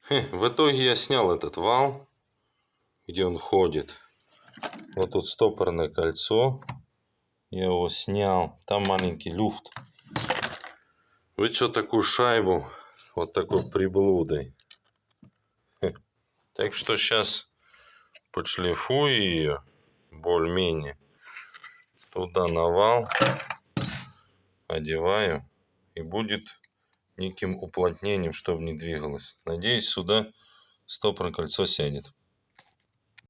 В итоге я снял этот вал, где он ходит. Вот тут стопорное кольцо. Я его снял. Там маленький люфт. Вытащил такую шайбу. Вот такой приблудой. Так что сейчас подшлифую ее. Более-менее. Туда на вал. Одеваю. И будет неким уплотнением, чтобы не двигалось. Надеюсь, сюда стопорное кольцо сядет.